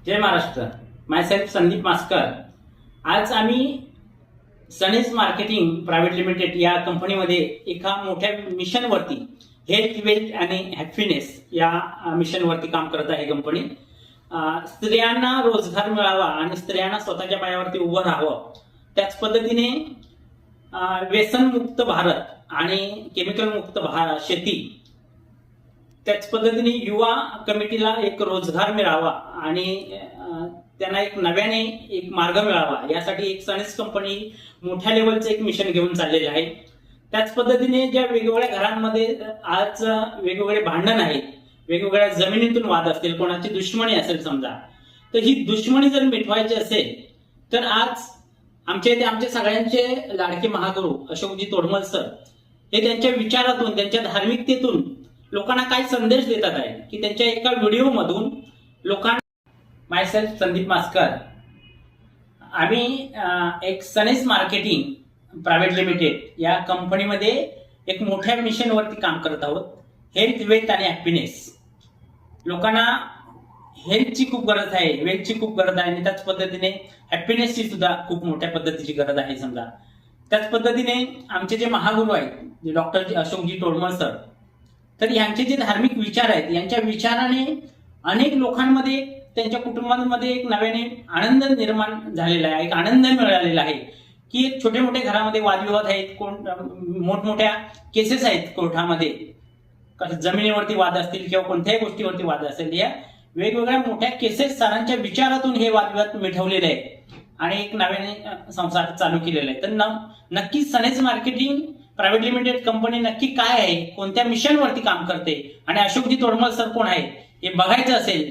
जय Maharashtra. Myself Sandeep Maskar. आज आम्ही सनेज marketing private limited या कंपनीमध्ये एका मोठ्या मिशनवरती हेल्थ वेल्थ आणि हॅपीनेस या मिशनवरती काम करत आहे कंपनी. स्त्रियांना रोजगार मिळावा आणि स्त्रियांना स्वतःच्या पायावरती उभं राहावं, त्याच पद्धतीने व्यसनमुक्त भारत आणि केमिकल मुक्त शेती, त्याच पद्धतीने युवा कमिटीला एक रोजगार मिळावा आणि त्यांना एक नव्याने एक मार्ग मिळावा यासाठी एक सनेज कंपनी मोठ्या लेवलचं एक मिशन घेऊन चाललेलं आहे. त्याच पद्धतीने ज्या वेगवेगळ्या घरांमध्ये आज वेगवेगळे भांडण आहेत, वेगवेगळ्या जमिनीतून वाद असतील, कोणाची दुश्मनी असेल समजा, तर ही दुश्मनी जर मिटवायची असेल तर आज आमच्या इथे आमचे सगळ्यांचे लाडके महागुरु अशोकजी तोडमल सर हे त्यांच्या विचारातून, त्यांच्या धार्मिकतेतून लोकांना काय संदेश देतात आहे की त्यांच्या एका व्हिडिओ मधून लोकांना. मायसेल्फ संदीप मास्कर. आम्ही एक सनेज मार्केटिंग प्रायव्हेट लिमिटेड या कंपनीमध्ये एक मोठ्या मिशनवरती काम करत आहोत. हेल्थ वेल्थ आणि हॅपीनेस. लोकांना हेल्थची खूप गरज आहे, वेल्थची खूप गरज आहे आणि त्याच पद्धतीने हॅपीनेसची सुद्धा खूप मोठ्या पद्धतीची गरज आहे समजा. त्याच पद्धतीने आमचे जे महागुरु आहेत डॉक्टर अशोकजी तोडमल सर, तर यांचे जे धार्मिक विचार आहेत, यांच्या विचाराने अनेक लोकांमध्ये, त्यांच्या कुटुंबांमध्ये एक नव्याने आनंद निर्माण झालेला आहे, एक आनंद मिळालेला आहे की एक छोटे मोठे घरामध्ये वादविवाद आहेत, मोठमोठ्या केसेस आहेत कोर्टामध्ये, जमिनीवरती वाद असतील किंवा कोणत्याही गोष्टीवरती वाद असेल, या वेगवेगळ्या मोठ्या केसेस सरांच्या विचारातून हे वादविवाद मिटवलेले आहेत आणि एक नव्याने संसार चालू केलेला आहे. तर नक्कीच सनेज मार्केटिंग प्रायव्हेट लिमिटेड कंपनी नक्की काय आहे, कोणत्या मिशनवरती काम करते आणि अशोकजी तोडमल सर कोण आहे हे बघायचं असेल